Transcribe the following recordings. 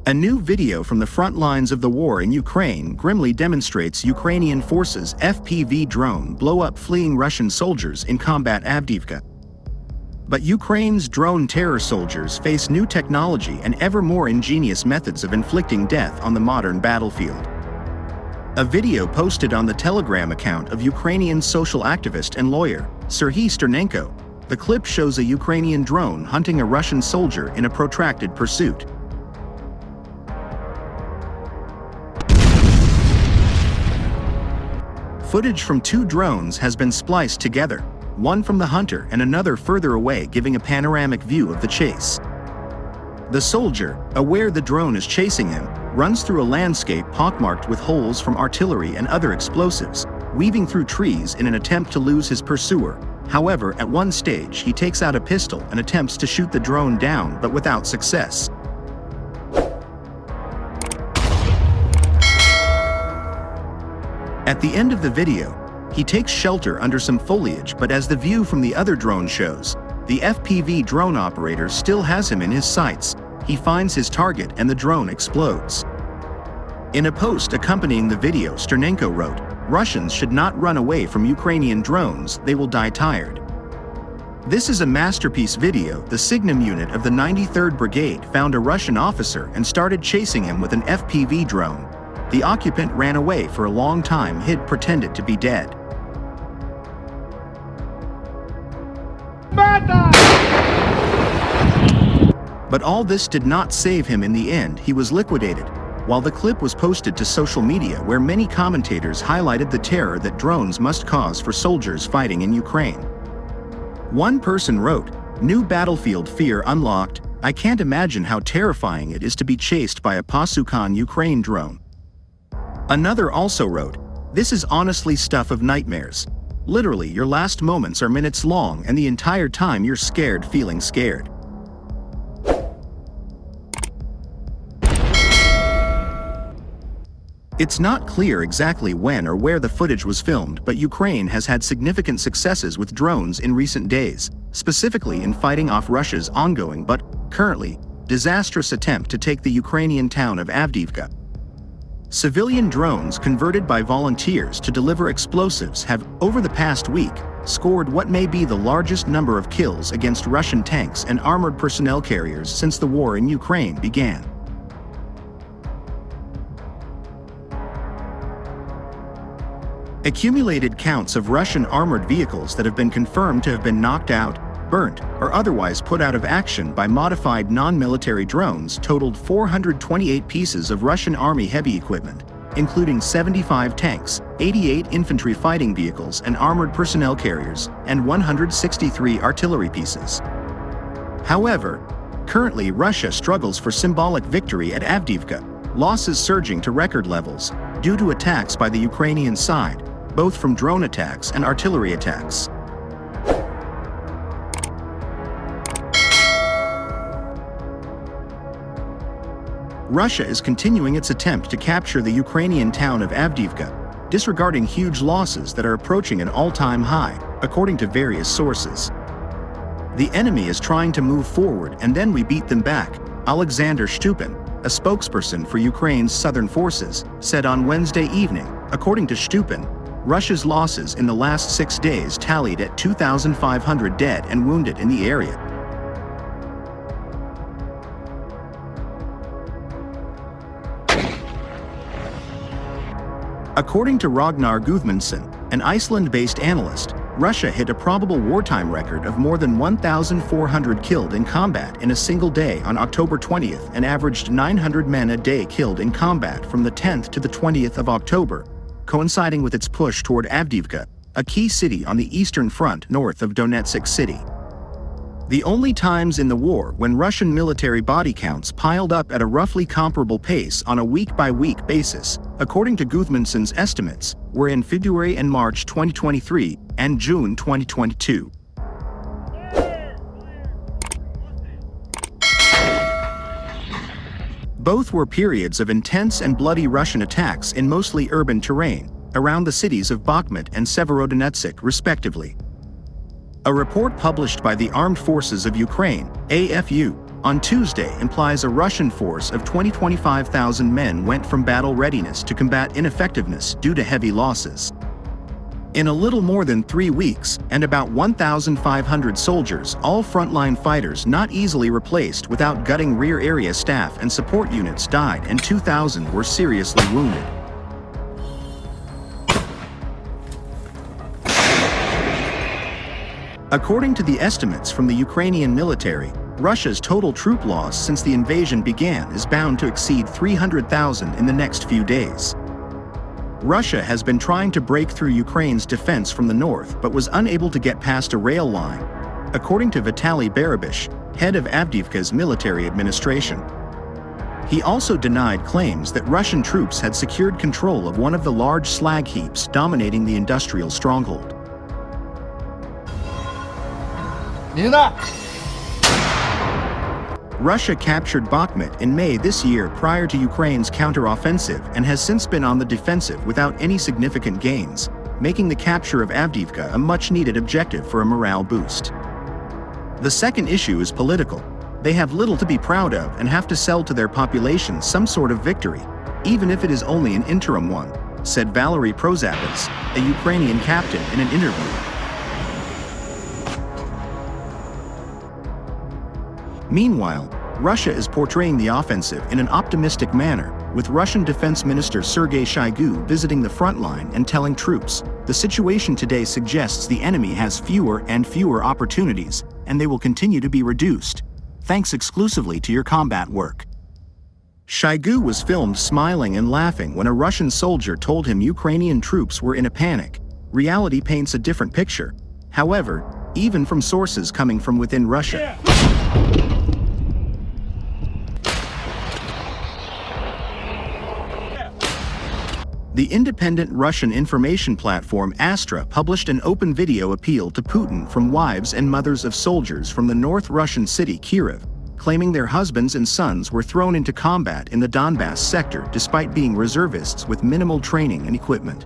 A new video from the front lines of the war in Ukraine grimly demonstrates Ukrainian Forces FPV drone blow up fleeing Russian soldiers in combat Avdiivka. But Ukraine's drone terror soldiers face new technology and ever more ingenious methods of inflicting death on the modern battlefield. A video posted on the Telegram account of Ukrainian social activist and lawyer, Serhiy Sternenko. The clip shows a Ukrainian drone hunting a Russian soldier in a protracted pursuit. Footage from two drones has been spliced together, one from the hunter and another further away, giving a panoramic view of the chase. The soldier, aware the drone is chasing him, runs through a landscape pockmarked with holes from artillery and other explosives, weaving through trees in an attempt to lose his pursuer. However, at one stage he takes out a pistol and attempts to shoot the drone down, but without success. At the end of the video, he takes shelter under some foliage, but as the view from the other drone shows, the FPV drone operator still has him in his sights. He finds his target and the drone explodes. In a post accompanying the video, Sternenko wrote, "Russians should not run away from Ukrainian drones, they will die tired." This is a masterpiece video. The Signum unit of the 93rd Brigade found a Russian officer and started chasing him with an FPV drone. The occupant ran away for a long time, hid, pretended to be dead. But all this did not save him in the end. He was liquidated. While the clip was posted to social media, where many commentators highlighted the terror that drones must cause for soldiers fighting in Ukraine. One person wrote, "New battlefield fear unlocked. I can't imagine how terrifying it is to be chased by a Pasukan Ukraine drone." Another also wrote, "This is honestly stuff of nightmares. Literally, your last moments are minutes long and the entire time you're scared, feeling scared." It's not clear exactly when or where the footage was filmed, but Ukraine has had significant successes with drones in recent days, specifically in fighting off Russia's ongoing but, currently, disastrous attempt to take the Ukrainian town of Avdiivka. Civilian drones converted by volunteers to deliver explosives have, over the past week, scored what may be the largest number of kills against Russian tanks and armored personnel carriers since the war in Ukraine began. Accumulated counts of Russian armored vehicles that have been confirmed to have been knocked out, burnt, or otherwise put out of action by modified non-military drones totaled 428 pieces of Russian Army heavy equipment, including 75 tanks, 88 infantry fighting vehicles and armored personnel carriers, and 163 artillery pieces. However, currently Russia struggles for symbolic victory at Avdiivka, losses surging to record levels due to attacks by the Ukrainian side, both from drone attacks and artillery attacks. Russia is continuing its attempt to capture the Ukrainian town of Avdiivka, disregarding huge losses that are approaching an all-time high, according to various sources. "The enemy is trying to move forward and then we beat them back," Alexander Shtupin, a spokesperson for Ukraine's southern forces, said on Wednesday evening. According to Shtupin, Russia's losses in the last 6 days tallied at 2,500 dead and wounded in the area. According to Ragnar Guðmundsson, an Iceland-based analyst, Russia hit a probable wartime record of more than 1,400 killed in combat in a single day on October 20th and averaged 900 men a day killed in combat from the 10th to the 20th of October, coinciding with its push toward Avdiivka, a key city on the eastern front north of Donetsk city. The only times in the war when Russian military body counts piled up at a roughly comparable pace on a week-by-week basis, according to Guðmundsson's estimates, were in February and March 2023 and June 2022. Both were periods of intense and bloody Russian attacks in mostly urban terrain, around the cities of Bakhmut and Severodonetsk, respectively. A report published by the Armed Forces of Ukraine, AFU, on Tuesday implies a Russian force of 25,000 men went from battle readiness to combat ineffectiveness due to heavy losses. In a little more than 3 weeks, and about 1,500 soldiers, all frontline fighters not easily replaced without gutting rear area staff and support units died and 2,000 were seriously wounded. According to the estimates from the Ukrainian military, Russia's total troop loss since the invasion began is bound to exceed 300,000 in the next few days. Russia has been trying to break through Ukraine's defense from the north but was unable to get past a rail line, according to Vitaly Barabash, head of Avdiivka's military administration. He also denied claims that Russian troops had secured control of one of the large slag heaps dominating the industrial stronghold. Russia captured Bakhmut in May this year prior to Ukraine's counter-offensive and has since been on the defensive without any significant gains, making the capture of Avdiivka a much-needed objective for a morale boost. The second issue is political. They have little to be proud of and have to sell to their population some sort of victory, even if it is only an interim one, said Valery Prozapas, a Ukrainian captain, in an interview. Meanwhile, Russia is portraying the offensive in an optimistic manner, with Russian Defense Minister Sergei Shoigu visiting the front line and telling troops, "The situation today suggests the enemy has fewer and fewer opportunities, and they will continue to be reduced, thanks exclusively to your combat work." Shoigu was filmed smiling and laughing when a Russian soldier told him Ukrainian troops were in a panic. Reality paints a different picture, however, even from sources coming from within Russia. The independent Russian information platform Astra published an open video appeal to Putin from wives and mothers of soldiers from the North Russian city Kyiv, claiming their husbands and sons were thrown into combat in the Donbass sector despite being reservists with minimal training and equipment.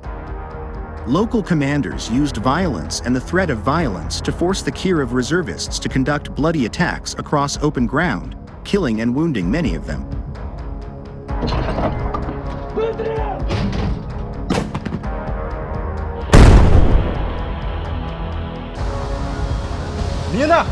Local commanders used violence and the threat of violence to force the Kyiv reservists to conduct bloody attacks across open ground, killing and wounding many of them. Mina!